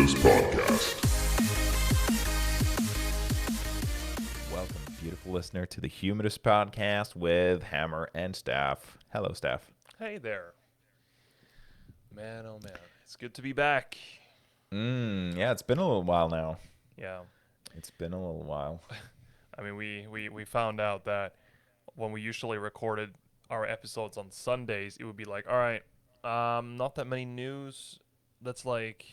Humidus Podcast. Welcome, beautiful listener, to the Humidus Podcast with Hammer and Stef. Hello, Stef. Hey there. Man, oh man. It's good to be back. Yeah, it's been a little while now. Yeah. It's been a little while. I mean, we found out that when we usually recorded our episodes on Sundays, it would be like, all right, not that many news that's like,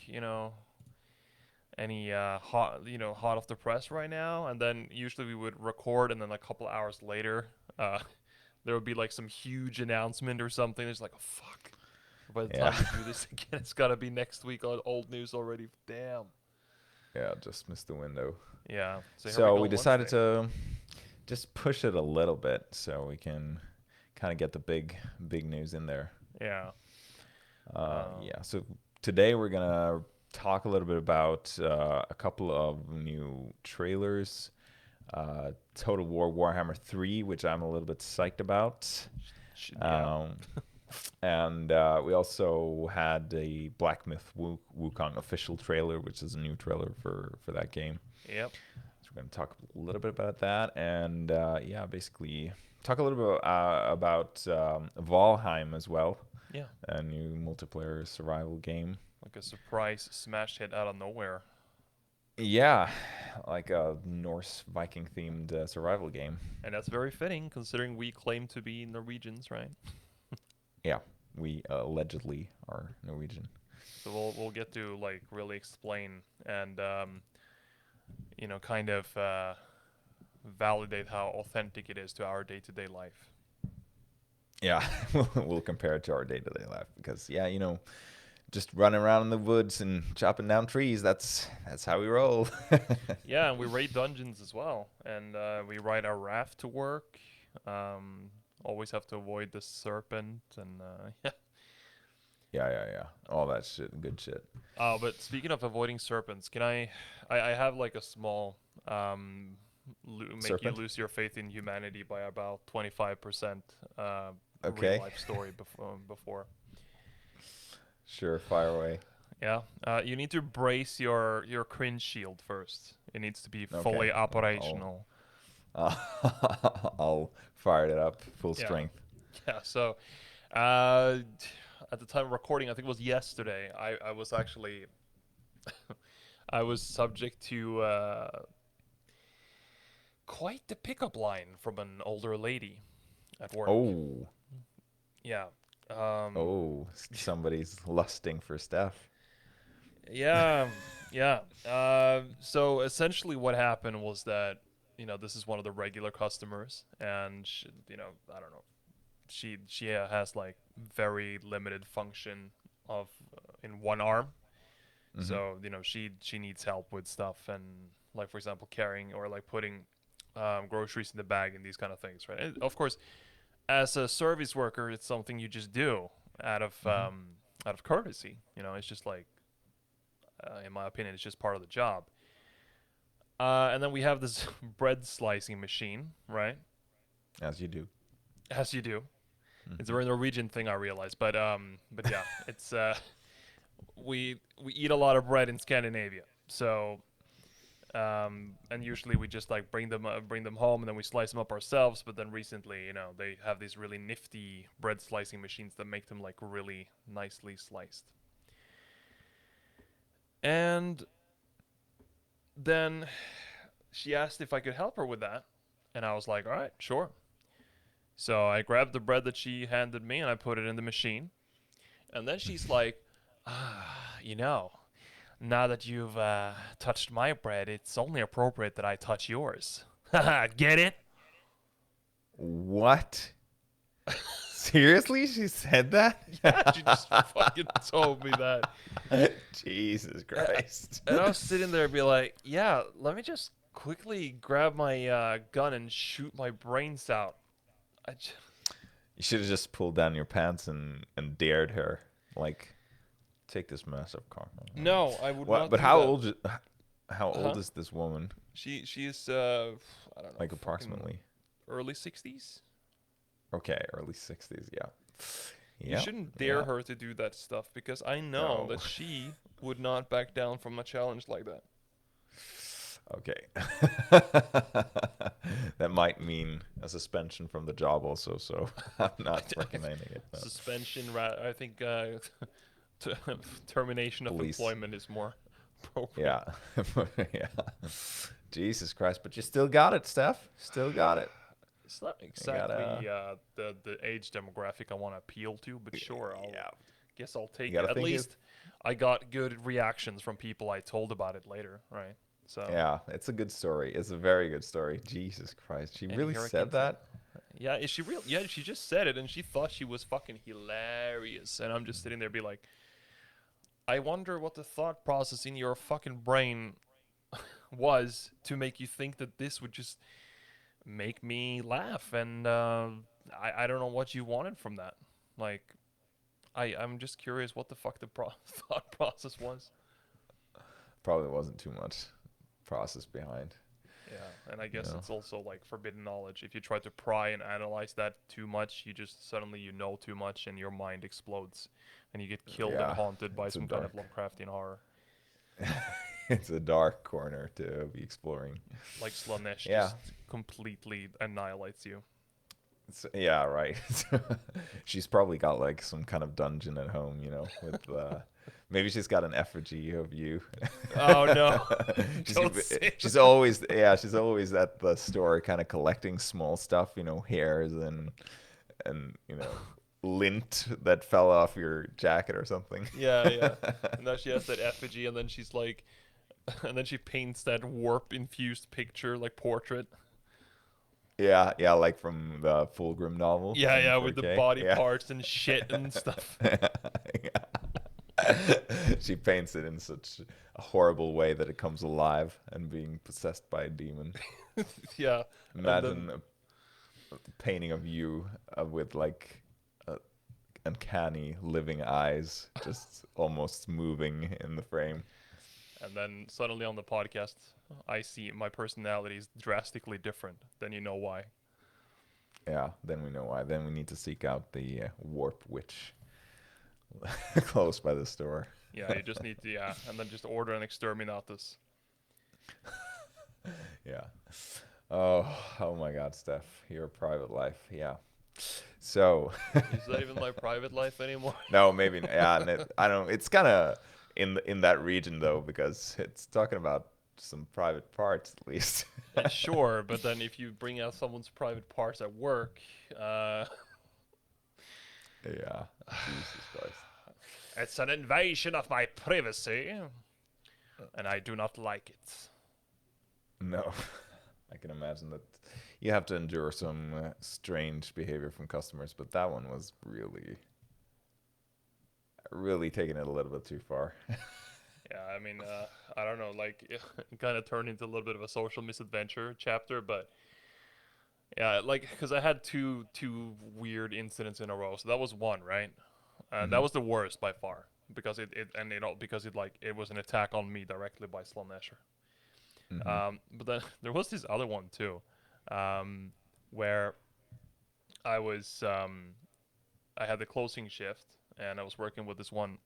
any hot off the press right now. And then usually we would record, and then a couple hours later, there would be like some huge announcement or something. There's like, oh, fuck. By the time we do this again, it's got to be next week on old news already. Damn. Yeah, just missed the window. Yeah. So we decided to just push it a little bit so we can kind of get the big news in there. Yeah. So today we're going to talk a little bit about a couple of new trailers. Total War Warhammer 3, which I'm a little bit psyched about. And we also had a Black Myth Wukong official trailer, which is a new trailer for that game. Yep. So we're going to talk a little bit about that, and basically talk a little bit about Valheim as well. Yeah. A new multiplayer survival game. Like a surprise smash hit out of nowhere. Yeah, like a Norse Viking themed survival game. And that's very fitting, considering we claim to be Norwegians, right? Yeah, we allegedly are Norwegian. So we'll get to like really explain and kind of validate how authentic it is to our day-to-day life. Yeah, we'll compare it to our day-to-day life because just running around in the woods and chopping down trees, that's how we roll. Yeah, and we raid dungeons as well, and we ride our raft to work. Always have to avoid the serpent, and Yeah. All that shit, good shit. But speaking of avoiding serpents, can I have like a small make you lose your faith in humanity by about 25%. Okay. Real life story before. Sure, fire away. Yeah. You need to brace your cringe shield first. It needs to be fully operational. I'll fire it up full strength. Yeah. So, at the time of recording, I think it was yesterday, I was actually I was subject to quite the pickup line from an older lady at work. Oh. Yeah. Somebody's lusting for Stef. Yeah. So essentially what happened was that, this is one of the regular customers, and she, I don't know. She has like very limited function of in one arm. Mm-hmm. So, she needs help with stuff, and like, for example, carrying or like putting groceries in the bag and these kind of things, right? And of course, as a service worker, it's something you just do out of courtesy. It's just like, in my opinion, it's just part of the job. And then we have this bread slicing machine, right? As you do. Mm-hmm. It's a very Norwegian thing, I realize, but yeah, it's we eat a lot of bread in Scandinavia, so. And usually we just like bring them home, and then we slice them up ourselves. But then recently, they have these really nifty bread slicing machines that make them like really nicely sliced. And then she asked if I could help her with that, and I was like, all right, sure. So I grabbed the bread that she handed me, and I put it in the machine. And then she's like, now that you've touched my bread, it's only appropriate that I touch yours. Get it? What? Seriously? She said that? Yeah, she just fucking told me that. Jesus Christ. And I was sitting there and be like, yeah, let me just quickly grab my gun and shoot my brains out. You should have just pulled down your pants and dared her. Like, take this massive car. No, I would not. But how old is this woman? She is I don't know. Like approximately early 60s. Okay, early 60s. Yeah. You Yep. shouldn't dare Yeah. her to do that stuff because I know No. that she would not back down from a challenge like that. Okay. That might mean a suspension from the job also, so I'm not recommending it. No. Suspension, I think t- termination of Police. employment is more appropriate. Yeah. Yeah. Jesus Christ, but you still got it, Steph. Still got it. It's not You gotta, exactly the age demographic I want to appeal to, but sure, I'll yeah. guess I'll You take it. gotta At think it. least I got good reactions from people I told about it later, right? So, Yeah, it's a good story. It's a very good story. Jesus Christ, she and really here I said continue. that? Yeah, is she real? Yeah, she just said it, and she thought she was fucking hilarious, and I'm just sitting there, be like, I wonder what the thought process in your fucking brain was to make you think that this would just make me laugh, and I don't know what you wanted from that. Like, I'm just curious what the fuck the thought process was. Probably wasn't too much process behind. Yeah, and I You guess know? it's also like forbidden knowledge. If you try to pry and analyze that too much, you just suddenly you know too much and your mind explodes, and you get killed and Yeah, haunted by it's a some kind of dark. Lovecraftian horror, It's a dark corner to be exploring. like Slaneeshi Yeah, just completely annihilates you. yeah, right. She's probably got like some kind of dungeon at home, you know, with maybe she's got an effigy of you. Oh no! she's Don't say she's always she's always at the store, kind of collecting small stuff, you know, hairs and lint that fell off your jacket or something. Yeah, yeah. And now she has that effigy, and then she's like, and then she paints that warp infused picture, like portrait. Yeah, yeah, like from the Fulgrim novel Yeah, in yeah, with the 4K. body Yeah. parts and shit and stuff. Yeah. She paints it in such a horrible way that it comes alive and being possessed by a demon. Yeah, and then Imagine a painting of you with like uncanny living eyes just almost moving in the frame. suddenly on the podcast, I see my personality is drastically different. Then you know why. Yeah, then we know why. Then we need to seek out the warp witch close by the store. Yeah, you just need to and then just order an exterminatus. Yeah. Oh, oh my God, Steph, your private life. Yeah. So, Is that even my private life anymore? no, maybe. Yeah, and I don't. It's kind of in that region though, because it's talking about some private parts at least. Sure, but then if you bring out someone's private parts at work, Yeah. Jesus Christ. it's an invasion of my privacy, and I do not like it. No, I can imagine that you have to endure some strange behavior from customers, but that one was really, really taking it a little bit too far. Yeah, I mean, I don't know, like it kind of turned into a little bit of a social misadventure chapter, but yeah, like because I had two weird incidents in a row, so that was one, right? That Hmm. was the worst by far because because it like it was an attack on me directly by Slaneeshi. Hmm. But then there was this other one too, where I was I had the closing shift and I was working with this one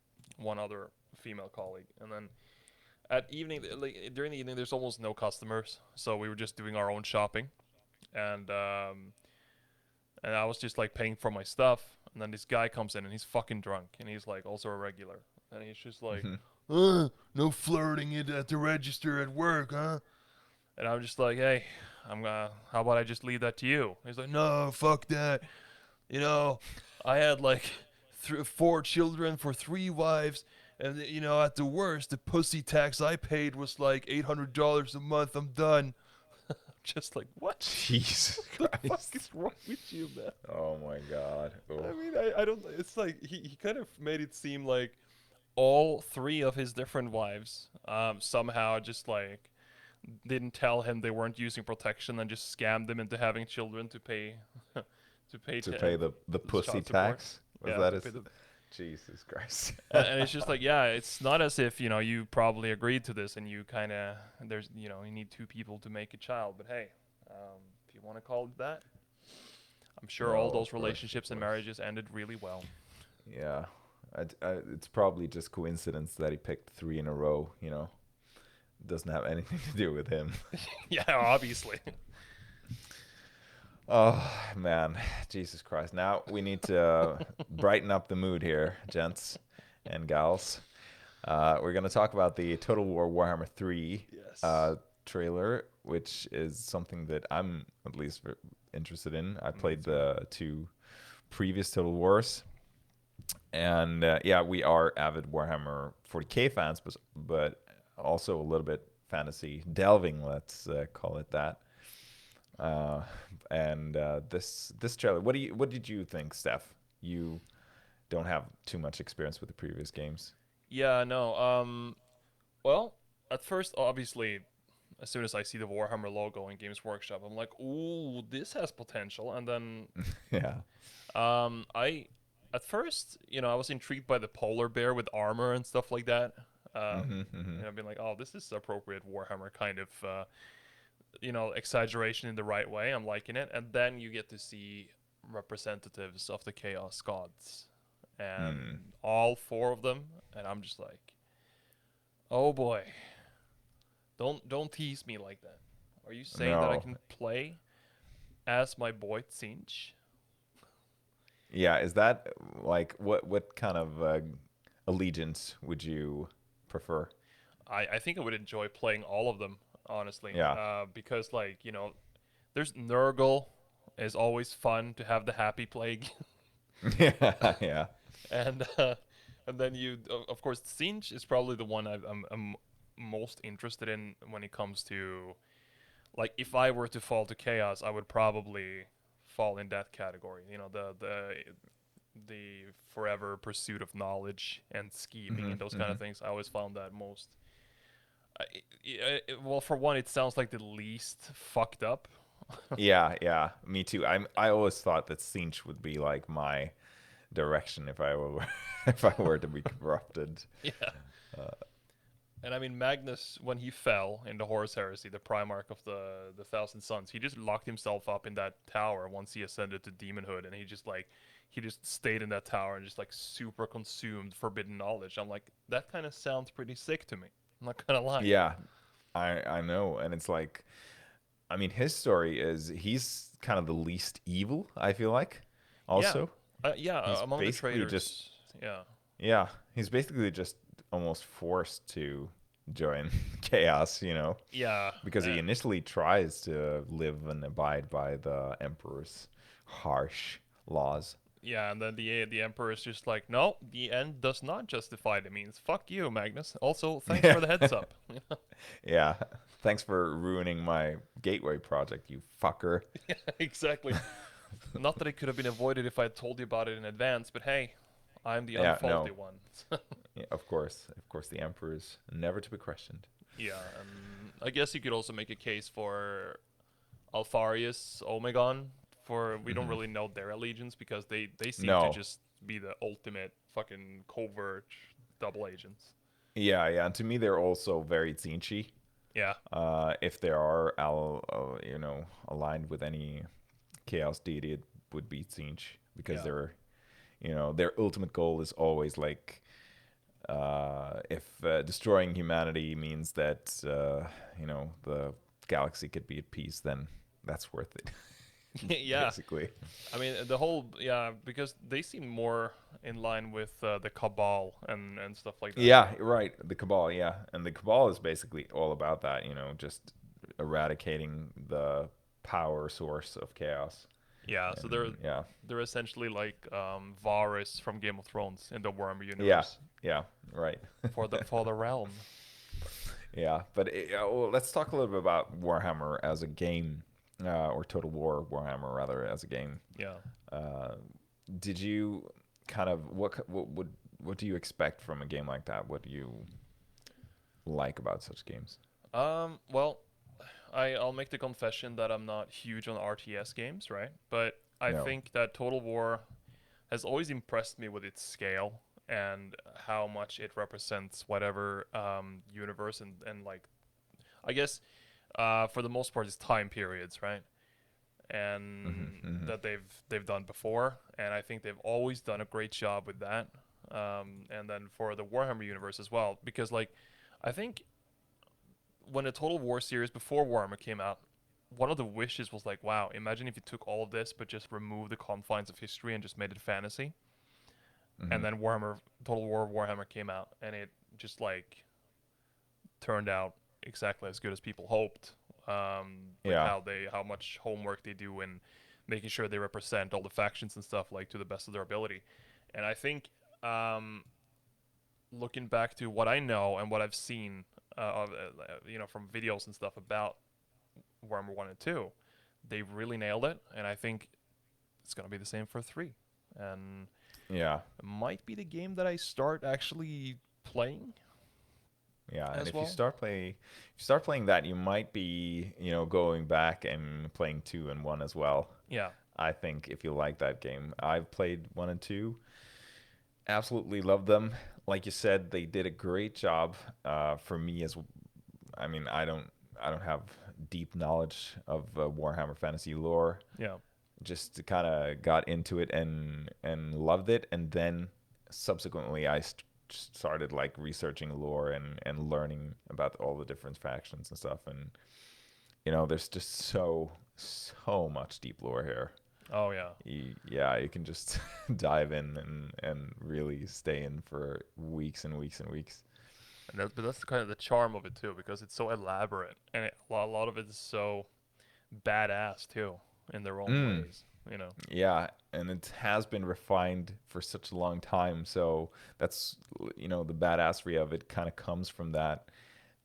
other female colleague, and then at evening, like during the evening, there's almost no customers, so we were just doing our own shopping, and I was just like paying for my stuff, and then this guy comes in and he's fucking drunk, and he's like also a regular, and he's just like, Hmm. no flirting it at the register at work, huh? And I'm just like, hey, how about I just leave that to you? He's like, no, fuck that. You know, I had like 4 children for 3 wives, and at the worst, the pussy tax I paid was like $800 a month. I'm done. Just like, what? Jesus The fuck Christ. is wrong with you, man? Oh my God. Oh. I mean, I don't. It's like he kind of made it seem like all three of his different wives somehow just like didn't tell him they weren't using protection and just scammed them into having children to pay to pay To pay the pussy child support. tax? Was Yeah, that to his? pay the Jesus Christ. and it's just like yeah, it's not as if you probably agreed to this and you kind of there's you need two people to make a child, but hey, if you want to call it that, I'm sure No, all of those course, of relationships and course. marriages ended really well. Yeah, it's probably just coincidence that he picked three in a row. Doesn't have anything to do with him. Yeah, obviously. Oh man, Jesus Christ! Now we need to brighten up the mood here, gents and gals. We're gonna talk about the Total War Warhammer 3 Yes. trailer, which is something that I'm at least interested in. I Me played too. the two previous Total Wars, and yeah, we are avid Warhammer 40k fans, but also a little bit fantasy delving. Let's call it that. Uh, and this trailer, what did you think, Steph? You don't have too much experience with the previous games. Yeah, no. Well, at first, obviously, as soon as I see the Warhammer logo in Games Workshop, I'm like, "Ooh, this has potential." And then, Yeah. I, at first, I was intrigued by the polar bear with armor and stuff like that. Hmm. Hmm. And I've been like, "Oh, this is appropriate Warhammer kind of, exaggeration in the right way. I'm liking it." And then you get to see representatives of the Chaos Gods, Mm. and all four of them, and I'm just like, "Oh boy." Don't tease me like that. Are you saying that I No. can play as my boy Tsinch? Yeah. Is that like what kind of allegiance would you prefer? I think I would enjoy playing all of them, honestly. Yeah. Because there's Nurgle is always fun to have the happy plague, Yeah. Yeah. and and then of course Tsinch is probably the one I'm most interested in when it comes to, like, if I were to fall to chaos, I would probably fall in that category. The forever pursuit of knowledge and scheming Hmm. and those kind Hmm. of things. I always found that most. Well, for one, it sounds like the least fucked up. Yeah. Yeah. Me too. I always thought that Sinch would be like my direction if I were if I were to be corrupted. Yeah. And I mean, Magnus, when he fell in the Horus Heresy, the Primarch of the Thousand Sons, he just locked himself up in that tower once he ascended to demonhood, and he just stayed in that tower and just like super consumed forbidden knowledge. I'm like, that kind of sounds pretty sick to me. I'm not gonna lie. Yeah. I know, and it's like, I mean, his story is he's kind of the least evil, I feel like. Yeah, Also, yeah. he's Among the basically just traders, yeah, yeah, he's basically just almost forced to join chaos, yeah, because he initially tries to live and abide by the emperor's harsh laws. yeah. And then the emperor is just like, no, the end does not justify the means. Fuck you, Magnus. Also, thanks Yeah. for the heads up. Yeah. Thanks for ruining my gateway project, you fucker. Yeah, exactly. Not that it could have been avoided if I had told you about it in advance, but hey, I'm the Yeah, unfaulty no. one. Yeah, of course. Of course the emperor is never to be questioned. Yeah, and I guess you could also make a case for Alfarius Omegon. For we don't Hmm. really know their allegiance because they seem to No. just be the ultimate fucking covert double agents. Yeah, yeah. And to me, they're also very Zinchi. Yeah, If they are, aligned with any chaos deity, it would be Zinch because yeah, their ultimate goal is always like, if destroying humanity means that, the galaxy could be at peace, then that's worth it, yeah. basically. I mean, the whole, yeah, because they seem more in line with the Cabal and stuff like that. Yeah, right. The Cabal, yeah. And the Cabal is basically all about that, just eradicating the power source of chaos. Yeah, so they're And yeah. they're essentially like Varys from Game of Thrones in the Warhammer Yeah. universe Yeah, right. for the realm. Yeah, but well, let's talk a little bit about Warhammer as a game, or Total War Warhammer rather as a game. Yeah. Uh, did you kind of what do you expect from a game like that? What do you like about such games? Well, I'll make the confession that I'm not huge on RTS games, right? But I No. think that Total War has always impressed me with its scale and how much it represents whatever universe and like I guess for the most part it's time periods, right? and Mm-hmm. that they've done before, and I think they've always done a great job with that. And then for the Warhammer universe as well, because like I think when the Total War series before Warhammer came out, one of the wishes was like, wow, imagine if you took all of this but just removed the confines of history and just made it fantasy. Mm-hmm. And then Warhammer, Total War Warhammer came out, and it just like turned out exactly as good as people hoped. With Yeah. how much homework they do in making sure they represent all the factions and stuff like to the best of their ability. And I think um, looking back to what I know and what I've seen, from videos and stuff about Warhammer 1 and 2, they really nailed it, and I think it's gonna be the same for 3. And Yeah. it might be the game that I start actually playing Yeah, and as if you well. start playing that, you might be, going back and playing 2 and 1 as well. Yeah, I think if you like that game. I've played 1 and 2. Absolutely love them. Like you said, they did a great job. For me as I mean, I don't have deep knowledge of Warhammer Fantasy lore. yeah, Just kind of got into it and loved it, and then subsequently started like researching lore and learning about all the different factions and stuff. And there's just so much deep lore here. oh yeah. Yeah, you can just dive in and really stay in for weeks and weeks and weeks. But that's kind of the charm of it too, because it's so elaborate, and a lot of it is so badass too, in their own Mm, ways. You know. yeah, and it has been refined for such a long time. So that's the badassery of it kind of comes from that,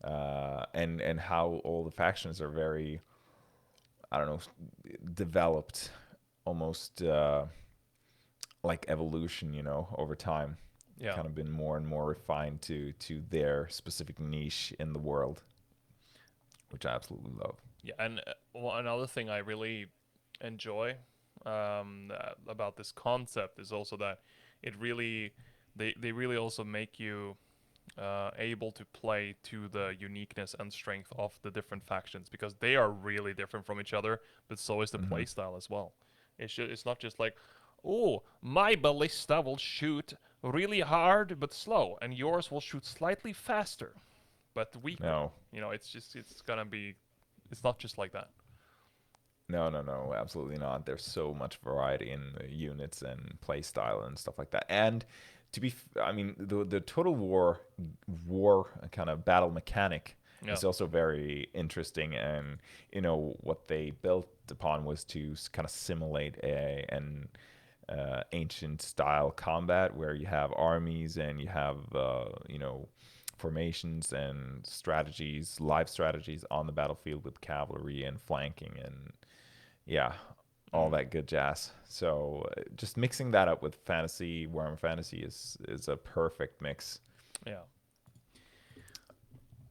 and how all the factions are very, I don't know, developed, almost like evolution, over time. Yeah. Kind of been more and more refined to their specific niche in the world, which I absolutely love. Yeah, and another thing I really enjoy about this concept is also that it really they really also make you able to play to the uniqueness and strength of the different factions, because they are really different from each other, but so is the Hmm. playstyle as well. It's not just like, oh, my ballista will shoot really hard but slow, and yours will shoot slightly faster but weaker. No, It's gonna be. It's not just like that. no, no, no, absolutely not. There's so much variety in the units and play style and stuff like that. And I mean, the Total War kind of battle mechanic Yeah. is also very interesting. And what they built upon was to kind of simulate an ancient style combat where you have armies and you have formations and strategies, live strategies on the battlefield with cavalry and flanking and yeah, all Mm. that good jazz. So just mixing that up with fantasy, Warhammer Fantasy is a perfect mix. Yeah.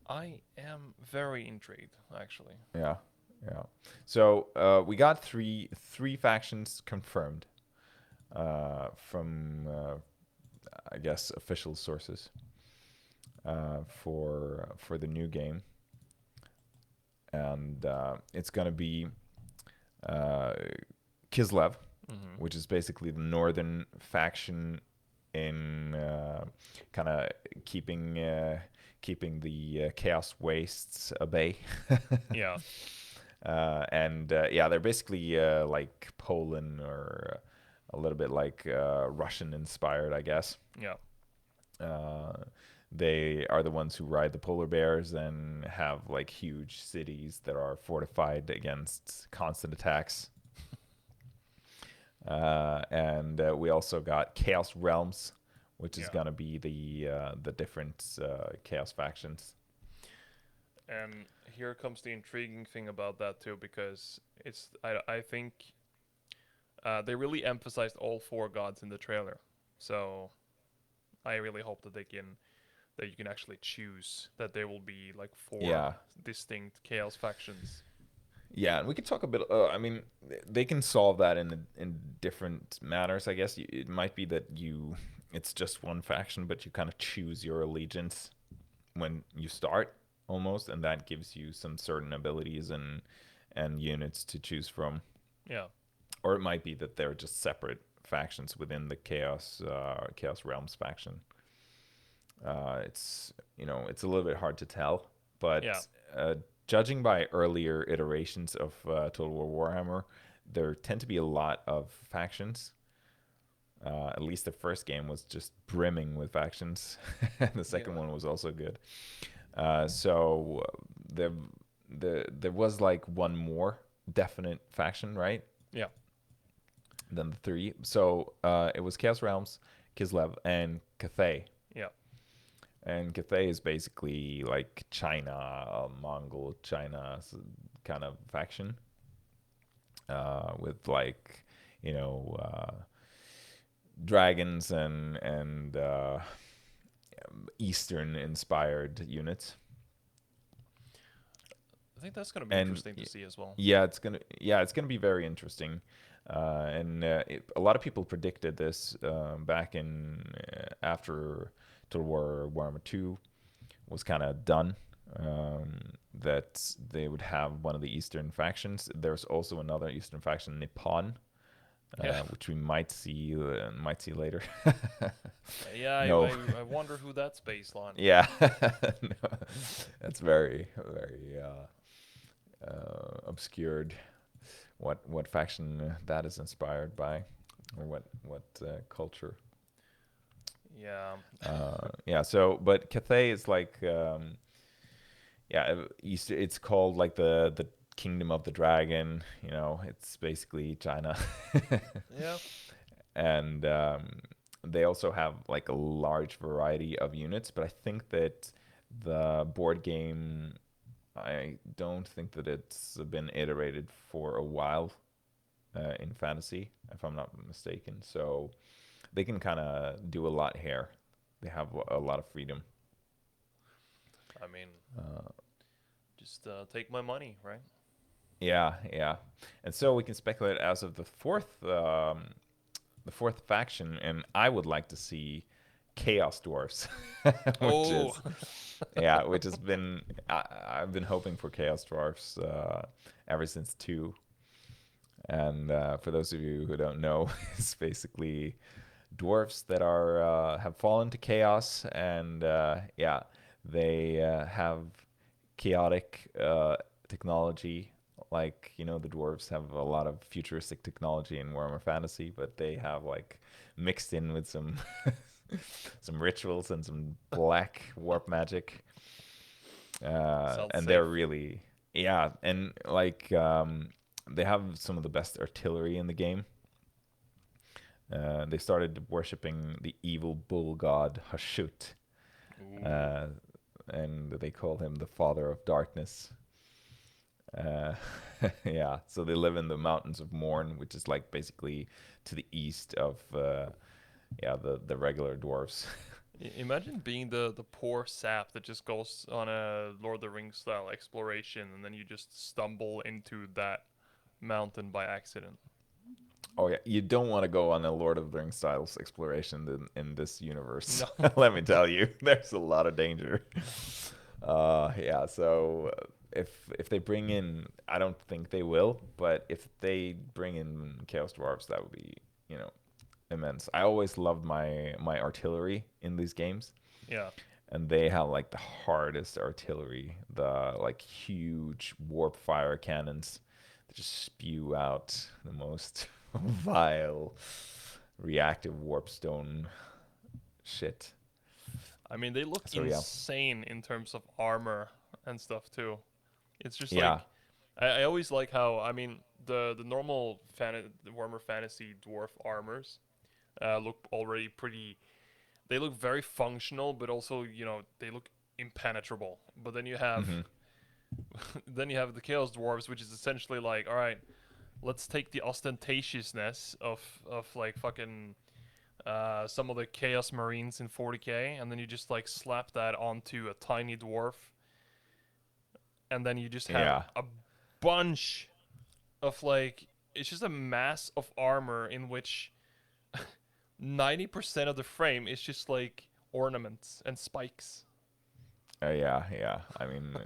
I am very intrigued, actually. Yeah, yeah. So we got three factions confirmed from I guess official sources for the new game, and it's gonna be uh, Kislev, Mm-hmm. which is basically the northern faction in kind of keeping keeping the Chaos Wastes at bay. Yeah. And yeah, they're basically like Poland or a little bit like Russian inspired, I guess. Yeah. Uh, they are the ones who ride the polar bears and have like huge cities that are fortified against constant attacks. And we also got Chaos Realms, which is Yeah. gonna be the different Chaos factions. And here comes the intriguing thing about that too, because I think they really emphasized all four gods in the trailer. So I really hope that you can actually choose that there will be like four Yeah, distinct chaos factions. yeah, and we could talk a bit. I mean, they can solve that in different manners. I guess it might be that it's just one faction, but you kind of choose your allegiance when you start almost, and that gives you some certain abilities and units to choose from. Yeah. or it might be that they're just separate factions within the Chaos Realms faction. It's it's a little bit hard to tell, Yeah. but judging by earlier iterations of Total War Warhammer, there tend to be a lot of factions. At least the first game was just brimming with factions, and the second Yeah. one was also good. So there, there was like one more definite faction, right? Yeah. Than the three. So it was Chaos Realms, Kislev, and Cathay. Yeah. And Cathay is basically like China, Mongol China kind of faction, with like dragons and Eastern inspired units. I think that's gonna be And interesting to see as well. it's gonna be very interesting. A lot of people predicted this back in after Total War Warhammer 2 was kind of done. That they would have one of the Eastern factions. There's also another Eastern faction, Nippon, Yeah. which we might see later. Yeah. No, I wonder who that's based on. yeah, no, that's very very obscured. What faction that is inspired by, or what culture? Yeah. Yeah. So, but Cathay is like it's called like the Kingdom of the Dragon. It's basically China, Yeah. and they also have like a large variety of units. But I think that the board game, I don't think that it's been iterated for a while in fantasy, if I'm not mistaken. So they can kind of do a lot here. They have a lot of freedom. I mean, Uh, just take my money, right? yeah, yeah. And so we can speculate as of the fourth faction, and I would like to see Chaos Dwarfs, which Oh. is which has been I've been hoping for Chaos Dwarfs ever since two. And for those of you who don't know, it's basically dwarfs that are have fallen to chaos, and they have chaotic technology. Like the dwarves have a lot of futuristic technology in Warhammer Fantasy, but they have like mixed in with some some rituals and some black warp magic, Sounds and safe. they're really and like they have some of the best artillery in the game. They started worshiping the evil bull god Hashut, Ooh. uh, and they call him the father of darkness. Uh, yeah, so they live in the mountains of Morn, which is like basically to the east of the regular dwarves. Imagine being the poor sap that just goes on a Lord of the Rings style exploration, and then you just stumble into that mountain by accident. Oh yeah, you don't want to go on a Lord of the Rings styles exploration in this universe. No. Let me tell you, there's a lot of danger. Yeah, so if they bring in, I don't think they will, but if they bring in Chaos Dwarves, that would be you know immense. I always loved my artillery in these games, Yeah. and they have like the hardest artillery, the like huge warp fire cannons that just spew out the most vile reactive warpstone shit. I mean, they look So yeah, insane in terms of armor and stuff too. It's just yeah, like I always like how I mean the normal the Warhammer Fantasy dwarf armors look already pretty. They look very functional, but also they look impenetrable. But then you have hmm then you have the Chaos Dwarves, which is essentially like, all right, let's take the ostentatiousness of like fucking some of the Chaos Marines in 40k, and then you just like slap that onto a tiny dwarf, and then you just have yeah, a bunch of like it's just a mass of armor in which 90% of the frame is just like ornaments and spikes. yeah, yeah. I mean,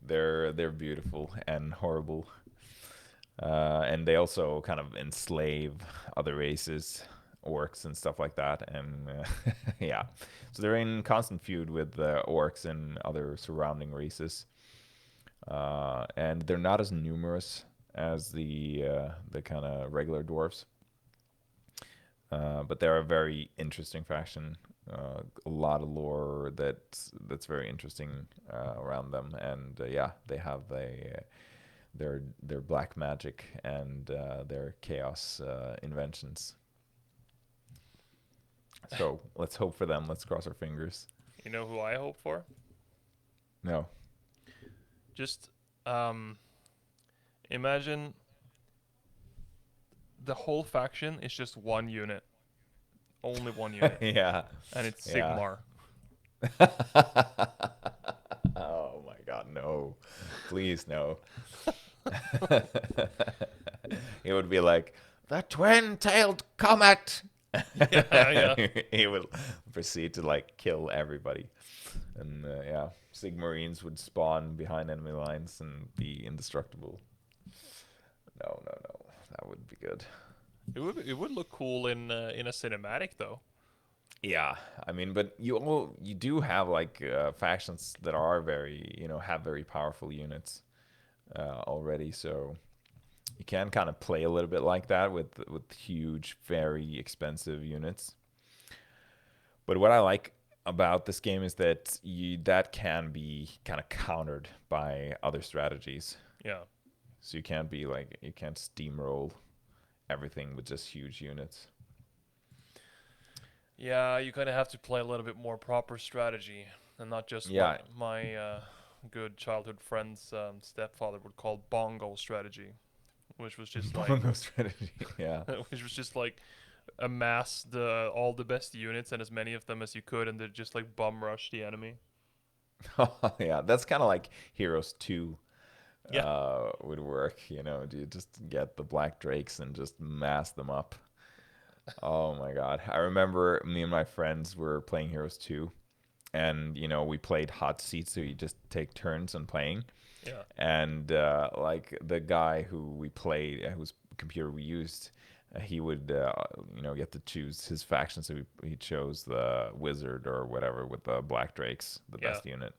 they're beautiful and horrible. And they also kind of enslave other races, orcs and stuff like that. And yeah, so they're in constant feud with the orcs and other surrounding races. And they're not as numerous as the kind of regular dwarves. But they're a very interesting faction. A lot of lore that's very interesting around them, and yeah, they have their black magic and their chaos inventions. So let's hope for them. Let's cross our fingers. You know who I hope for? No. Just imagine the whole faction is just one unit, only one unit, Yeah. and it's Yeah. Sigmar. Oh my god, no. Please no. It would be like the twin-tailed comet. Yeah, yeah. He would proceed to like kill everybody. And yeah, Sigmarines would spawn behind enemy lines and be indestructible. No, no, no. That would be good. It would look cool in a cinematic though. Yeah, I mean, but you do have like factions that are very have very powerful units already, so you can kind of play a little bit like that with huge, very expensive units. But what I like about this game is that that can be kind of countered by other strategies. Yeah. So you can't steamroll everything with just huge units. Yeah, you kind of have to play a little bit more proper strategy, and not just Yeah, what my good childhood friend's stepfather would call bongo strategy, which was just like, bongo strategy. Yeah. which was just like amass all the best units and as many of them as you could, and then just like bum rush the enemy. Yeah, that's kind of like Heroes 2 Yeah, would work. Do you just get the Black Drakes and just mass them up? Oh my God. I remember me and my friends were playing Heroes 2, and we played hot seats, so you just take turns on playing. yeah, And like the guy who we played, whose computer we used, he would get to choose his faction, so he chose the wizard or whatever with the Black Drakes, the yeah. best unit.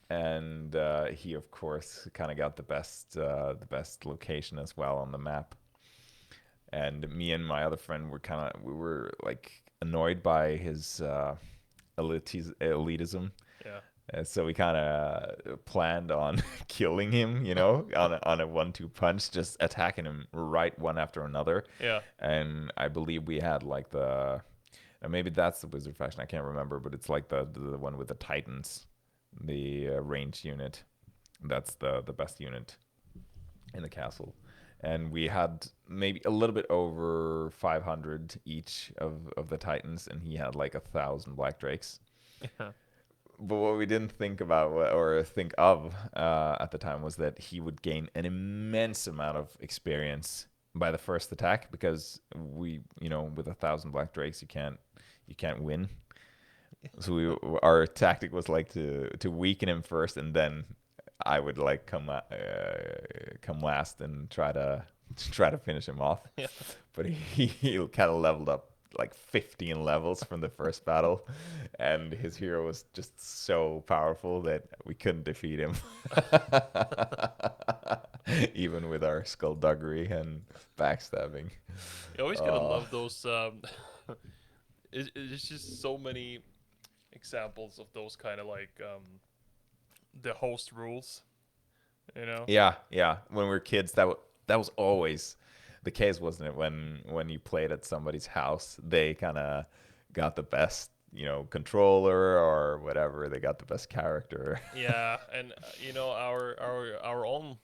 And he of course kind of got the best location as well on the map. And me and my other friend we were like annoyed by his elitism. Yeah, So we kind of planned on killing him, on a 1-2 punch, just attacking him right one after another. yeah, And I believe we had like maybe that's the wizard faction. I can't remember, but it's like the one with the titans, the ranged unit. That's the best unit in the castle. And we had maybe a little bit over 500 each of the titans, and he had like 1,000 black drakes. yeah, But what we didn't think about or think of at the time was that he would gain an immense amount of experience by the first attack, because with 1,000 black drakes you can't win. So our tactic was like to weaken him first, and then I would like come last and try to finish him off. yeah. But he kind of leveled up like 15 levels from the first battle, and his hero was just so powerful that we couldn't defeat him. Even with our skullduggery and backstabbing. You always gotta Uh, love those. It's just so many examples of those kind of like the host rules. You know? yeah, yeah. When we were kids, that was always the case, wasn't it? When you played at somebody's house, they kind of got the best, controller or whatever. They got the best character. Yeah, and our own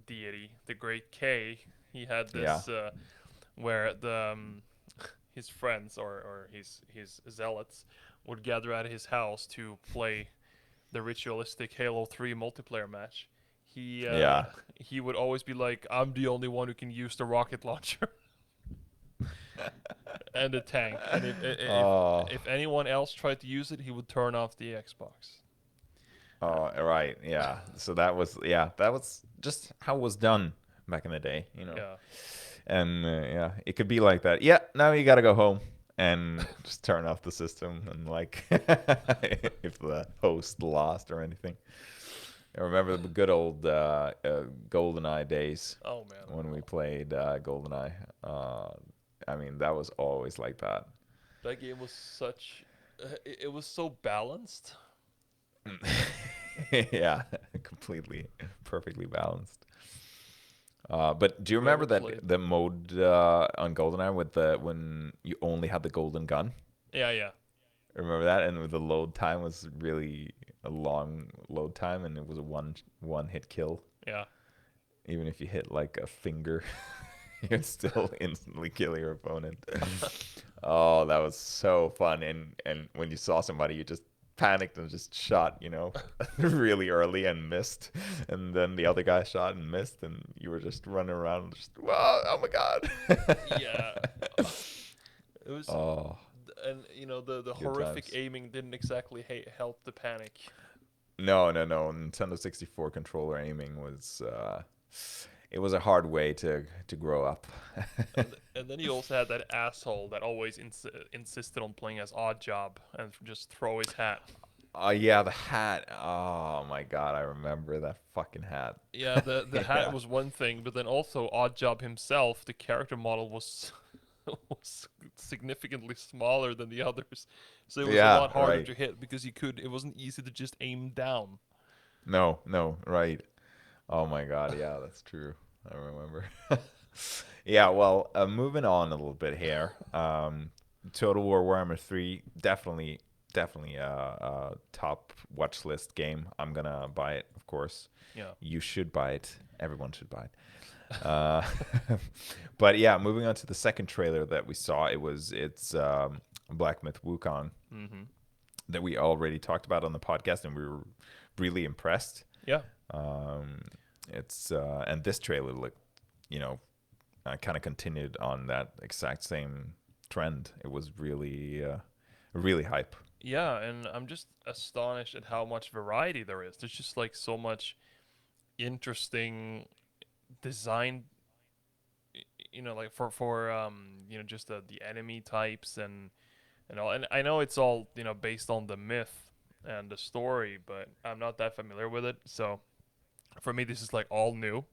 deity, the Great K, he had Yeah, this where the his friends or his zealots would gather at his house to play the ritualistic Halo 3 multiplayer match. He yeah. he would always be like, "I'm the only one who can use the rocket launcher and the tank, and Oh, if anyone else tried to use it, he would turn off the Xbox." oh, right. Yeah. So that was just how it was done back in the day, Yeah. And yeah, it could be like that. Yeah, now you gotta go home and just turn off the system and like if the host lost or anything. I remember the good old GoldenEye days Oh man. when we played GoldenEye. I mean, that was always like that. That game was such. It was so balanced. Yeah, completely, perfectly balanced. But do you Whoever remember that played. the mode on GoldenEye with the when you only had the golden gun? Yeah, yeah, Remember that? And the load time was really a long load time, and it was a one hit kill. yeah. Even if you hit like a finger, you'd still instantly kill your opponent. Oh, that was so fun. And when you saw somebody, you just panicked and just shot, really early and missed. And then the other guy shot and missed, and you were just running around, just wow, oh my god. Yeah. It was, Oh, and the good horrific times. aiming didn't exactly help the panic. No, no, no. Nintendo 64 controller aiming was it was a hard way to grow up. And then you also had that asshole that always insisted on playing as Odd Job and just throw his hat. Oh yeah, the hat. Oh my god, I remember that fucking hat. Yeah, the hat Yeah. was one thing, but then also Odd Job himself, the character model was was significantly smaller than the others, so it was a Yeah, lot harder right. to hit because it wasn't easy to just aim down. No, no, right. Oh my god, yeah, that's true. I remember. Yeah, well, moving on a little bit here. Total War Warhammer 3, definitely a top watch list game. I'm gonna buy it, of course. Yeah. You should buy it. Everyone should buy it. But yeah, moving on to the second trailer that we saw, it's Black Myth Wukong Mm-hmm. that we already talked about on the podcast, and we were really impressed. Yeah. Um, it's and this trailer looked, you know, kind of continued on that exact same trend. It was really hype. Yeah, and I'm just astonished at how much variety there is. There's just like so much interesting design, like for just the enemy types and all. And I know it's all based on the myth and the story, but I'm not that familiar with it. So for me, this is like all new,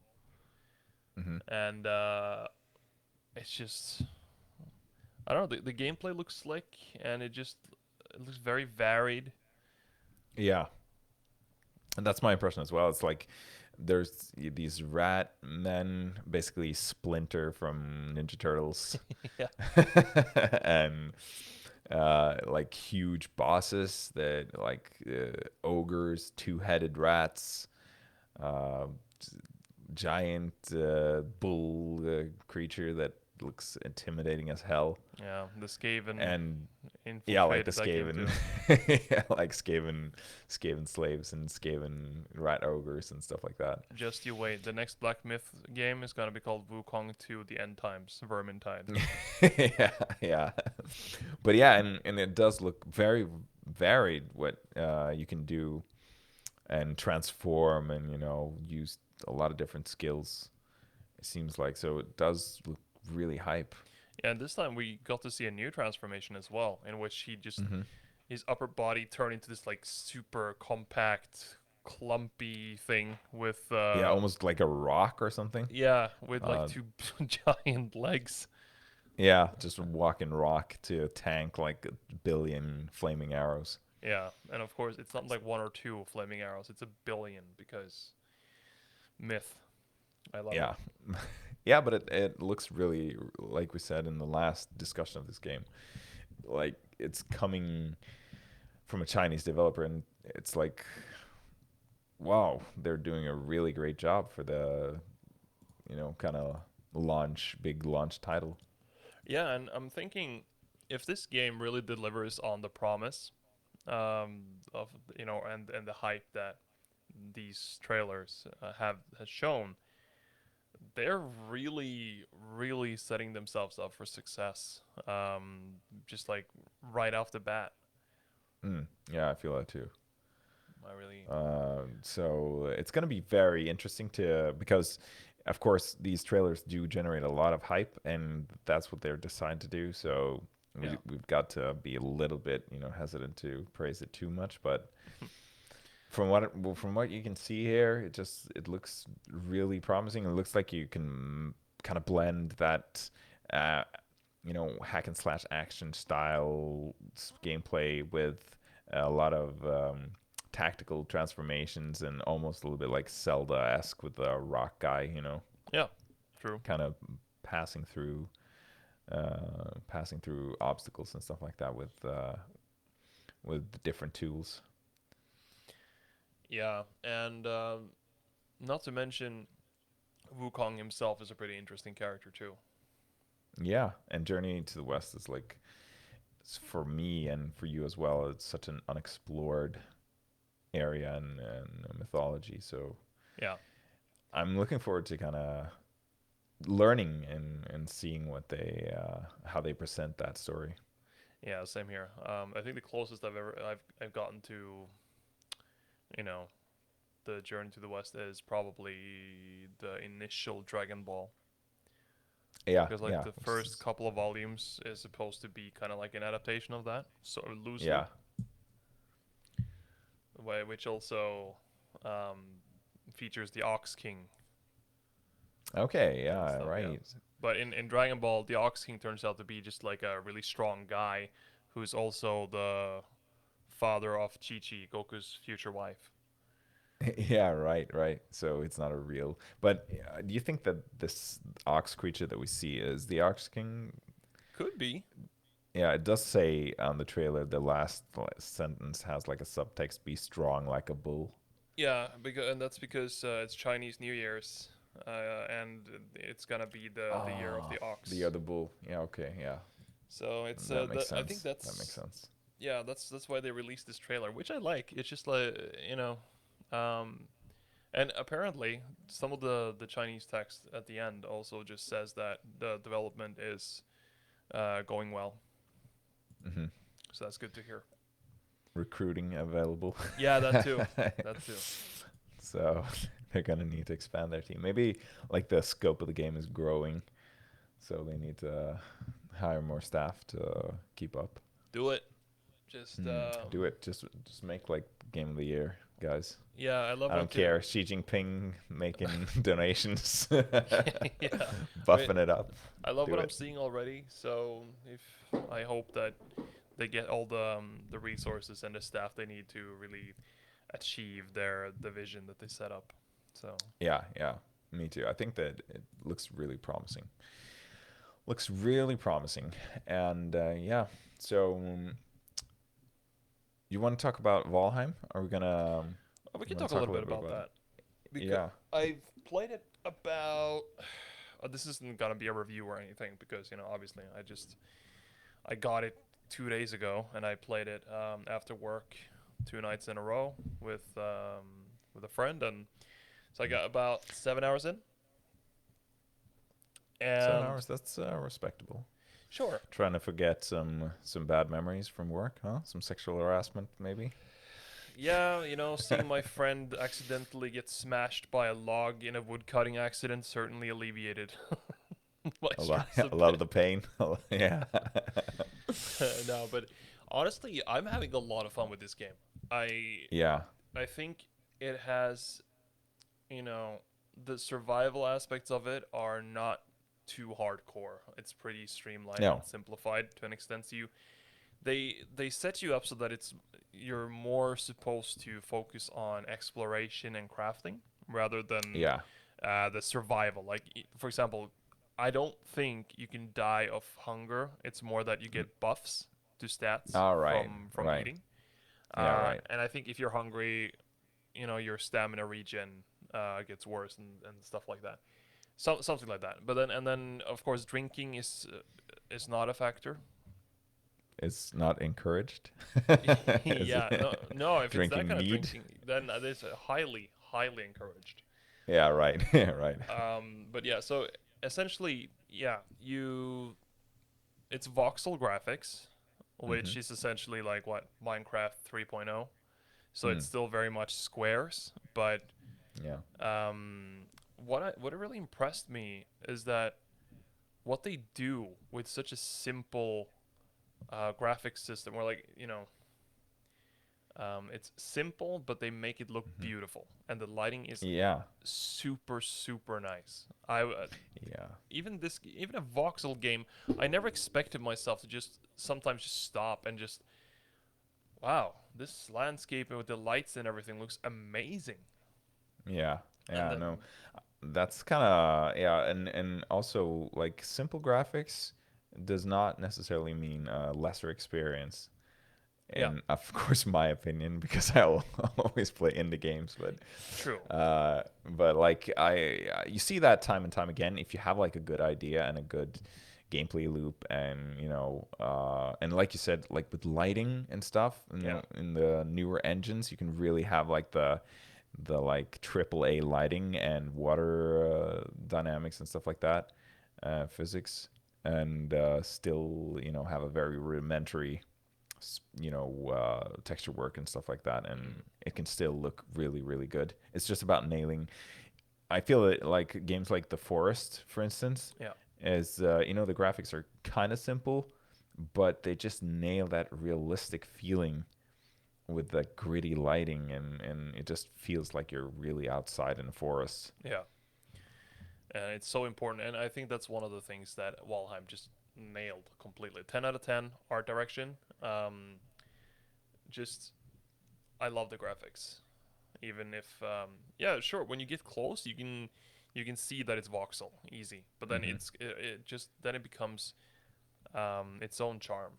Hmm. and it's just I don't know. The gameplay looks slick, and it looks very varied. Yeah, and that's my impression as well. It's like there's these rat men, basically Splinter from Ninja Turtles, Yeah. and like huge bosses that like ogres, two-headed rats, uh, giant bull creature that looks intimidating as hell, Yeah, the Skaven and yeah, like the infiltrated that game Skaven, too. yeah, like Skaven slaves and Skaven rat ogres and stuff like that. Just you wait. The next Black Myth game is gonna be called Wukong 2: The End Times, Vermintide. Yeah, yeah, but yeah, and it does look very varied what you can do and transform and use a lot of different skills. It seems like so it does look really hype. Yeah, and this time we got to see a new transformation as well, in which Hmm. his upper body turned into this like super compact, clumpy thing with Yeah, almost like a rock or something. with like Uh, two giant legs. yeah, just walking rock to tank like a billion flaming arrows. Yeah, and of course it's not like one or two flaming arrows; it's a billion because myth. I love it. Yeah, yeah, but it looks really like we said in the last discussion of this game, like it's coming from a Chinese developer, and it's like wow, they're doing a really great job for the kind of big launch title. Yeah, and I'm thinking if this game really delivers on the promise of and the hype that these trailers have has shown, they're really setting themselves up for success. Just like right off the bat. Mm, yeah, I feel that too. I really. So it's going to be very interesting because, of course, these trailers do generate a lot of hype, and that's what they're designed to do. So Yeah. we've got to be a little bit, hesitant to praise it too much. But from what you can see here, it looks really promising. It looks like you can kind of blend that. Uh, Hack and slash action style gameplay with a lot of tactical transformations and almost a little bit like Zelda-esque with the rock guy, Yeah. True. kind of passing through obstacles and stuff like that with different tools. Yeah, and not to mention, Wukong himself is a pretty interesting character too. Yeah, and Journey to the West is like, for me and for you as well, it's such an unexplored area and mythology. So Yeah. I'm looking forward to kind of learning and seeing what how they present that story. Yeah, same here. I think the closest I've gotten to, you know, the Journey to the West is probably the initial Dragon Ball, Yeah, because like yeah, the first couple of volumes is supposed to be kind of like an adaptation of that, so loosely, yeah. which also features the Ox King Okay, and yeah, stuff. Yeah, right. but in Dragon Ball, the Ox King turns out to be just like a really strong guy who's also the father of Chi Chi, Goku's future wife. Yeah, right, right. So it's not a real. But do you think that this ox creature that we see is the Ox King? Could be. Yeah, it does say on the trailer the last sentence has like a subtext: "Be strong like a bull." Yeah, and that's because it's Chinese New Year's, and it's gonna be the year of Oh, the the ox. other bull. Yeah, okay, yeah, So it's that makes I think sense. That makes that's sense. yeah, that's why they released this trailer, which I like. It's just like um, and apparently some of the Chinese text at the end also just says that the development is going well. Hmm. So that's good to hear. Recruiting available. Yeah, that too. That too. So they're gonna need to expand their team. Maybe like the scope of the game is growing, so they need to hire more staff to keep up. Do it. Just Do it. Just make like game of the year, guys. yeah, I love I when don't care. Xi Jinping making donations, yeah. I mean, buffing it up. I love Do what I'm it. seeing already. So if I hope that they get all the resources and the staff they need to really achieve the vision that they set up. So Yeah, yeah. Me too. I think that it looks really promising. Looks really promising, and yeah. So you want to talk about Valheim? Are we gonna? we You can want talk to a talk a little bit little bit about about it? that because Yeah. I've played it about. This isn't gonna be a review or anything because obviously I got it 2 days ago and I played it after work 2 nights in a row with a friend, and so I got about 7 hours in. 7 hours. And That's respectable. sure, Trying to forget some bad memories from work, huh? Some sexual harassment, maybe. yeah, seeing my friend accidentally get smashed by a log in a woodcutting accident certainly alleviated my A lot, stress a a lot of bit. the pain. Yeah. No, but honestly, I'm having a lot of fun with this game. I Yeah. I think it has, you know, the survival aspects of it are not too hardcore. It's pretty streamlined and No. simplified to an extent. So they set you up so that you're more supposed to focus on exploration and crafting rather than Yeah. the survival. Like for example, I don't think you can die of hunger. It's more that you get buffs to stats All right. from Right. eating. Yeah. Right. And I think if you're hungry, your stamina regen gets worse and stuff like that. Something like that. But then of course drinking is not a factor. It's not encouraged. Is Yeah, no, it no. If it's that drinking kind of mead? drinking, then that is highly encouraged. Yeah. Right. Yeah. Right. But yeah, so essentially, yeah, it's voxel graphics, Hmm. which is essentially like what Minecraft 3.0. so it's Mm. still very much squares. But Yeah. what really impressed me is that what they do with such a simple graphics system, where like it's simple, but they make it look Hmm. beautiful, and the lighting is Yeah. super super nice. Yeah. Even a voxel game, I never expected myself to just sometimes just stop and just wow, this landscape with the lights and everything looks amazing. Yeah. And Yeah. then No, that's kind of yeah, and also like simple graphics does not necessarily mean lesser experience. yeah, In of course my opinion, because I'll always play indie games, true. but like you see that time and time again. If you have like a good idea and a good gameplay loop, and and like you said, like with lighting and stuff, Yeah, in the newer engines, you can really have like the like triple A lighting and water dynamics and stuff like that, physics, and still have a very rudimentary texture work and stuff like that, and it can still look really, really good. It's just about nailing. I feel it like games like The Forest, for instance, yeah. is the graphics are kind of simple, but they just nail that realistic feeling with the gritty lighting, and it just feels like you're really outside in the forest. Yeah, and it's so important. And I think that's one of the things that Walheim just nailed completely. 10 out of 10 art direction. Just I love the graphics. Even if yeah, sure, when you get close, you can see that it's voxel easy, but then Hmm. it just then it becomes its own charm.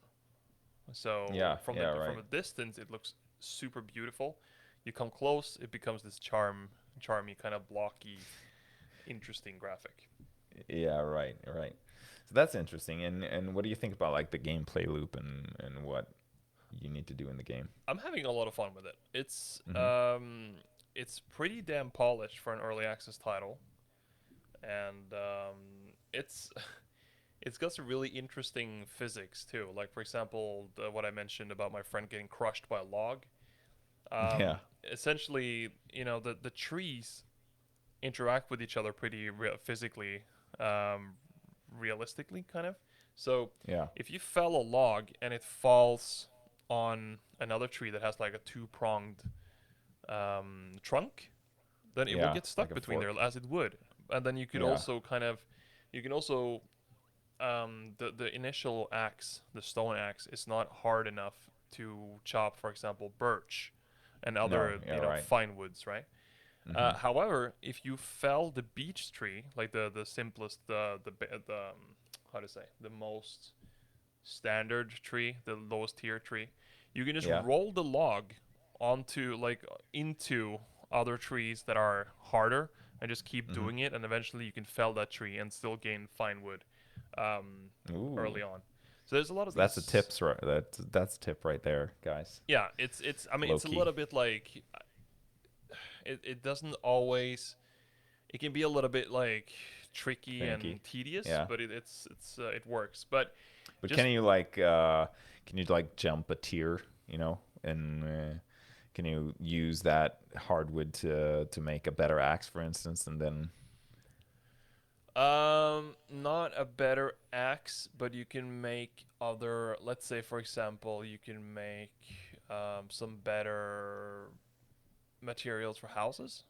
So Yeah, yeah, from right. a distance, it looks super beautiful. You come close, it becomes this charmy kind of blocky, interesting graphic. Yeah, right, right. So that's interesting. And what do you think about like the gameplay loop and what you need to do in the game? I'm having a lot of fun with it. Hmm. It's pretty damn polished for an early access title, and it's it's got some really interesting physics too. Like for example, what I mentioned about my friend getting crushed by a log. Yeah, Essentially, the trees interact with each other pretty physically, um, realistically, kind of. So yeah, if you fell a log and it falls on another tree that has like a two-pronged trunk, then it will yeah, get like stuck a between there fork. as it would. And then you could Yeah. also you can also the initial axe, the stone axe, is not hard enough to chop, for example, birch and No, other yeah, right. fine woods, right? Hmm. However, if you fell the beech tree, like the simplest, how to say, the most standard tree, the lowest tier tree, you can just Yeah. roll the log onto like into other trees that are harder and just keep Hmm. doing it, and eventually you can fell that tree and still gain fine wood Ooh. early on. So there's a lot of So that's a these. tips right. That's a tip right there, guys. Yeah, it's. I mean, Low it's a key. little bit like it doesn't always. It can be a little bit like tricky Finicky. and tedious, Yeah. but it works. But But just can you like jump a tier, and can you use that hardwood to make a better axe, for instance, and then not a better axe, but you can make other. Let's say, for example, you can make some better materials for houses,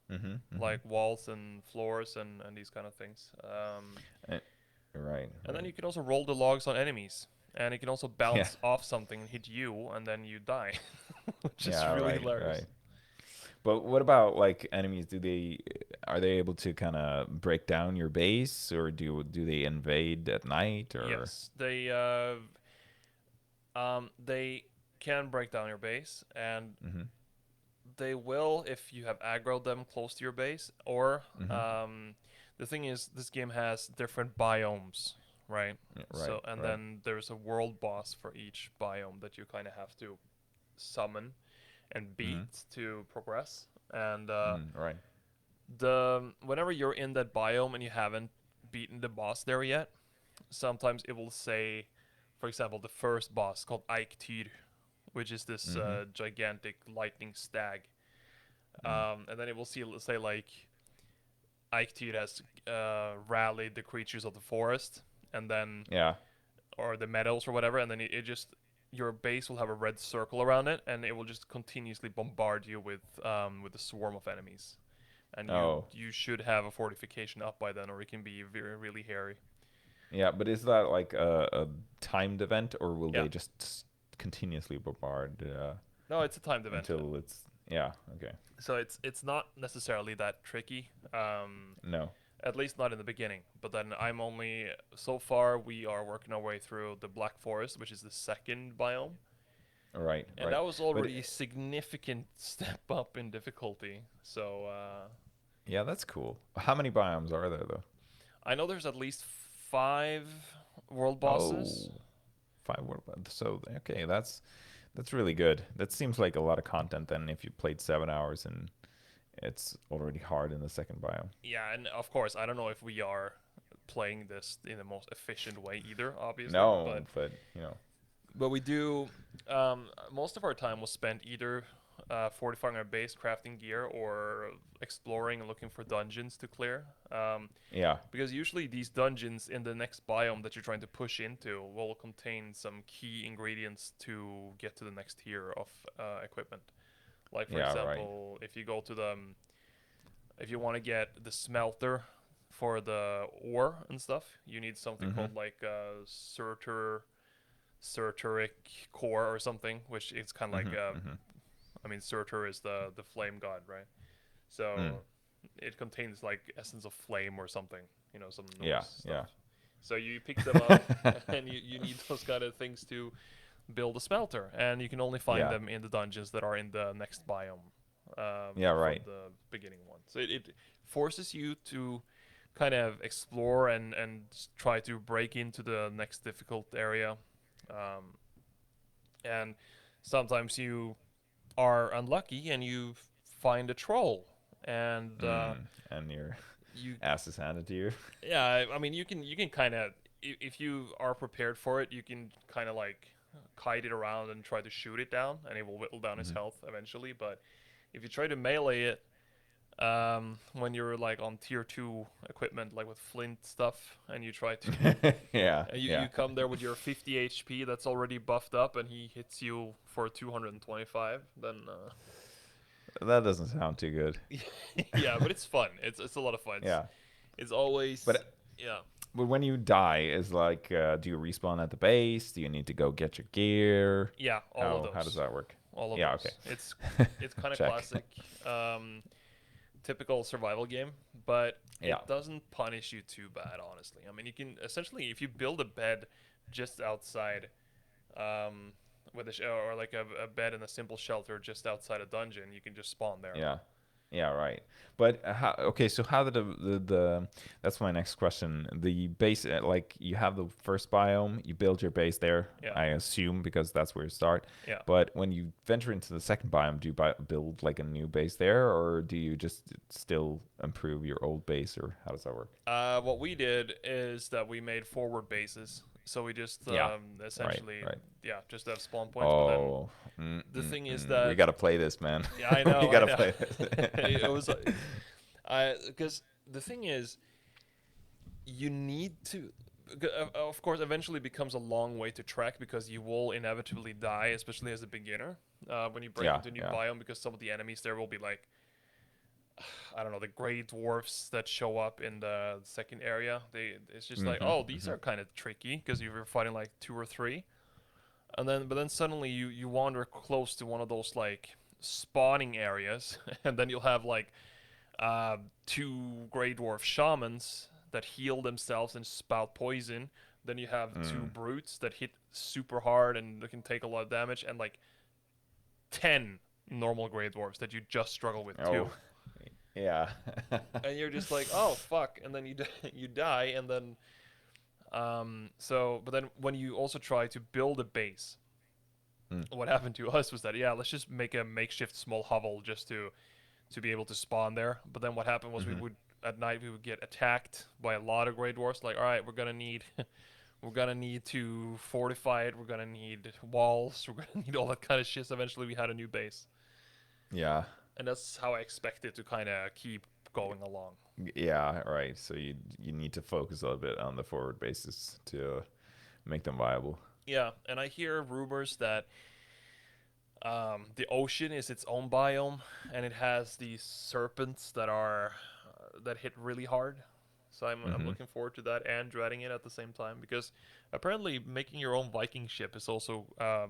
mm-hmm, mm-hmm. like walls and floors and these kind of things. Eh, right, And then right. you can also roll the logs on enemies, and it can also Yeah. bounce off something and hit you, and then you die, which is Yeah, really right, right. hilarious. But what about like enemies? Are they able to kind of break down your base, or do they invade at night, or? Yes, they can break down your base, and Mm-hmm. they will if you have aggroed them close to your base. Or Mm-hmm. the thing is, this game has different biomes, right? Yeah, right, So and right. then there's a world boss for each biome that you kind of have to summon and Mm-hmm. beat to progress. And Right. the whenever you're in that biome and you haven't beaten the boss there yet, sometimes it will say, for example, the first boss called Eiktyd which is this Mm-hmm. gigantic lightning stag. Mm. And then it will say like Ike has rallied the creatures of the forest, and then Yeah. or the meadows or whatever, and then it just your base will have a red circle around it, and it will just continuously bombard you with a swarm of enemies. And Oh. you should have a fortification up by then, or it can be very really hairy. Yeah, but is that like a timed event, or will Yeah, they just continuously bombard no, it's a timed event, until it's? Yeah. Okay. so it's not necessarily that tricky. No. At least not in the beginning. But then I'm only so far we are working our way through the Black Forest, which is the second biome, Right. and Right. that was But already a significant step up in difficulty. So yeah, that's cool. How many biomes are there though? I know there's at least 5 world bosses. Oh, five. So okay, that's really good. That seems like a lot of content. Then if you played 7 hours and it's already hard in the second biome. Yeah, and of course I don't know if we are playing this in the most efficient way either, obviously, No, but but we do. Most of our time was spent either fortifying our base, crafting gear, or exploring and looking for dungeons to clear. yeah, Because usually these dungeons in the next biome that you're trying to push into will contain some key ingredients to get to the next tier of equipment. Like for yeah, right. example, if you go to if you want to get the smelter for the ore and stuff, you need something Mm-hmm. called like Surturic core or something, which is kind of like Mm-hmm. Mm-hmm. I mean Surtur is the flame god, right? Mm. So it contains like essence of flame or something, some Yeah, Norse yeah. stuff. So you pick them up, and you need those kind of things to build a smelter, and you can only find Yeah. them in the dungeons that are in the next biome Yeah, from right. the beginning one. So it forces you to kind of explore and try to break into the next difficult area, um, and sometimes you are unlucky and you find a troll, and And your you ass is handed to you. yeah, I mean you can kind of, if you are prepared for it, you can kind of like kite it around and try to shoot it down, and it will whittle down his Mm-hmm. health eventually. But if you try to melee it, when you're like on tier 2 equipment, like with flint stuff, and you try to Yeah, you yeah. come there with your 50 HP that's already buffed up, and he hits you for 225, then That doesn't sound too good. yeah, but it's fun. It's a lot of fun. Yeah, It's always but yeah. but when you die, is like, do you respawn at the base? Do you need to go get your gear? Yeah, all of How does those. that work? All of Yeah, okay. those. It's kind of Check. classic, typical survival game, but it Yeah. doesn't punish you too bad, honestly. I mean, you can essentially, if you build a bed just outside, with or like a bed and a simple shelter just outside a dungeon, you can just spawn there. Yeah. Yeah, right. But how, okay, so how did the that's my next question. The base, like you have the first biome, you build your base there, Yeah, I assume, because that's where you start. yeah. But when you venture into the second biome, do you build like a new base there, or do you just still improve your old base, or how does that work? What we did is that we made forward bases. So we just Yeah. Right, essentially, right. yeah, just have spawn points. But then Oh, the thing is we that gotta play this, man. yeah, I We know, I gotta know. play this. It was, I because the thing is, you need to. Of course, eventually becomes a long way to track because you will inevitably die, especially as a beginner, when you break Yeah, into a new yeah. biome. Because some of the enemies there will be like, I don't know, the gray dwarfs that show up in the second area. It's just like, Mm-hmm, oh, these mm-hmm. are kind of tricky because you were fighting like 2 or 3, and then suddenly you wander close to one of those like spawning areas, and then you'll have like 2 Grey Dwarf shamans that heal themselves and spout poison. Then you have 2 Mm. brutes that hit super hard and they can take a lot of damage, and like 10 normal Grey Dwarfs that you just struggle with too. Oh, yeah. And you're just like, oh fuck, and then you die, and then but then when you also try to build a base, Mm. what happened to us was that, yeah, let's just make a makeshift small hovel just to be able to spawn there. But then what happened was we Mm-hmm. would at night we would get attacked by a lot of Grey Dwarfs. Like, all right, we're gonna need We're gonna need to fortify it. We're gonna need walls. We're gonna need all that kind of shit. So eventually, we had a new base, Yeah. and that's how I expect it to kind of keep going along. Yeah, right. So you need to focus a little bit on the forward bases to make them viable. Yeah, and I hear rumors that the ocean is its own biome, and it has these serpents that hit really hard. So I'm Hmm. looking forward to that and dreading it at the same time because apparently making your own Viking ship is also a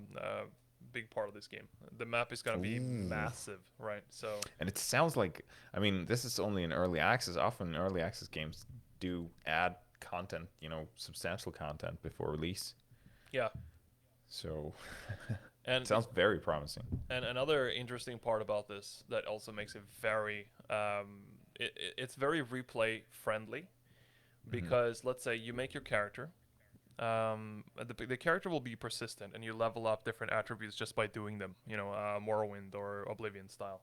big part of this game. The map is gonna be Ooh. massive, right? So And it sounds like, I mean, this is only in early access. Often early access games do add content, substantial content before release. yeah, So it and sounds very promising. and another interesting part about this that also makes it very it's very replay friendly Hmm. because let's say you make your character. The character will be persistent, and you level up different attributes just by doing them. Morrowind or Oblivion style.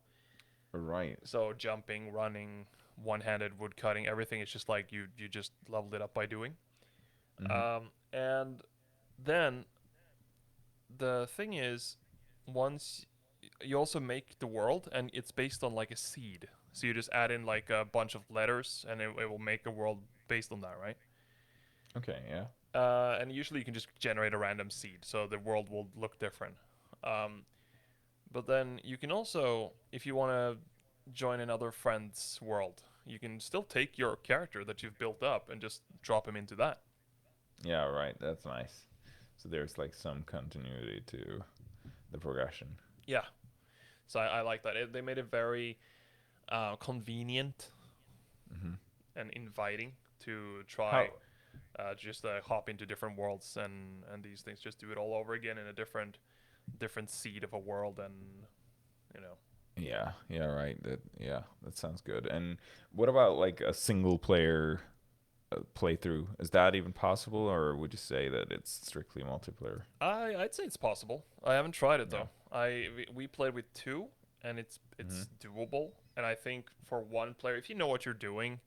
Right. So jumping, running, one-handed woodcutting, everything is just like you just leveled it up by doing. Hmm. And then the thing is, once you also make the world, and it's based on like a seed. So you just add in like a bunch of letters, and it will make a world based on that, right? Okay, yeah. And usually you can just generate a random seed, so the world will look different. Um, but then you can also, if you want to join another friend's world, you can still take your character that you've built up and just drop him into that. Yeah, right. That's nice. So there's like some continuity to the progression. Yeah, so I like that. They made it very convenient Hmm. and inviting to How try just hop into different worlds and these things. Just do it all over again in a different seed of a world, and you know. Yeah, yeah, right. That sounds good. And what about like a single player playthrough? Is that even possible, or would you say that it's strictly multiplayer? I'd say it's possible. I haven't tried it Yeah. though. We played with two, and Hmm. it's doable. And I think for one player, if you know what you're doing,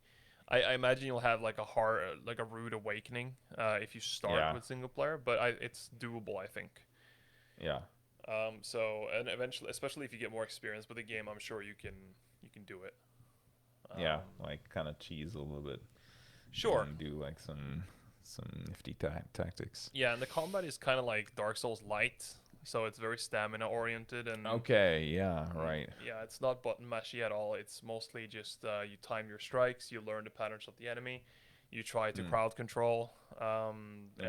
I imagine you'll have like a rude awakening if you start Yeah, with single player. But it's doable, I think. yeah, So and eventually, especially if you get more experience with the game, I'm sure you can do it. yeah. Um, Like kind of cheese a little bit sure. and do like some nifty tactics. Yeah, and the combat is kind of like Dark Souls light, so it's very stamina oriented and Okay, yeah, right. yeah, it's not button mashy at all. It's mostly just you time your strikes, you learn the patterns of the enemy, you try to Mm, crowd control, yeah,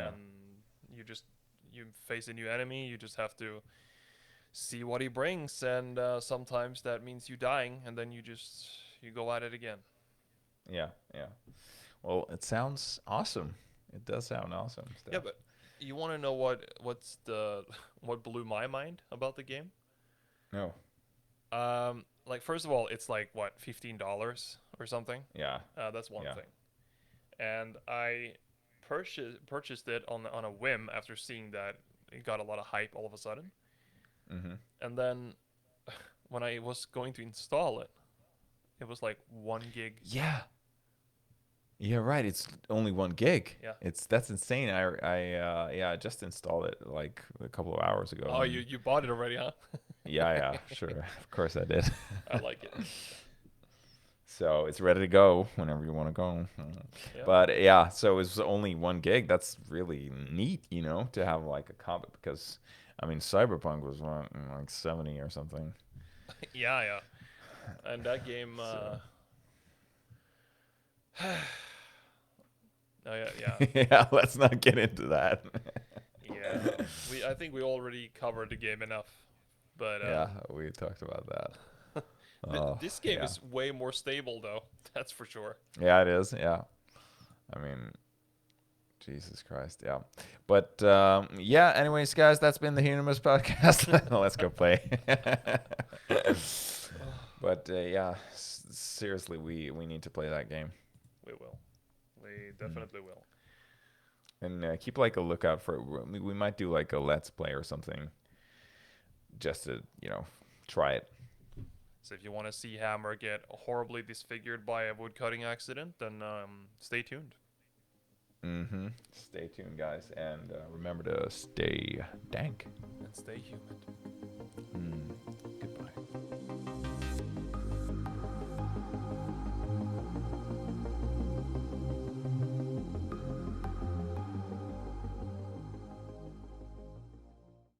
and you face a new enemy. You just have to see what he brings, and sometimes that means you dying, and then you go at it again. yeah, yeah. Well, it sounds awesome. It does sound awesome, Yeah, Steph. but you want to know what's the what blew my mind about the game? No, Like first of all, it's like what $15 or something. yeah, That's one yeah. thing. And I purchased it on a whim after seeing that it got a lot of hype all of a sudden. Mm-hmm. And then when I was going to install it, it was like 1 gig. Yeah, yeah, right. It's only 1 gig. Yeah. That's insane. I just installed it like a couple of hours ago, Oh, you and you bought it already, huh? yeah, yeah, sure, of course I did. I like it. So it's ready to go whenever you want to go. Yeah. But yeah, so it's only 1 gig. That's really neat, to have like a combat because, I mean, Cyberpunk was like 70 or something. Yeah, yeah. And that game. So Oh yeah, yeah, yeah, let's not get into that. yeah. I think we already covered the game enough, but Yeah, we talked about that. Oh, this game yeah. is way more stable though. That's for sure. Yeah, it is. Yeah. I mean, Jesus Christ. Yeah. But yeah, anyways, guys, that's been the Humus podcast. Let's go play. But yeah, seriously, we need to play that game. We will. We Mm. definitely will. And keep like a lookout for we might do like a let's play or something just to, try it. So if you want to see Hammer get horribly disfigured by a woodcutting accident, then stay tuned. Mm-hmm. Stay tuned, guys, and remember to stay dank. And stay humid. Mm. Goodbye.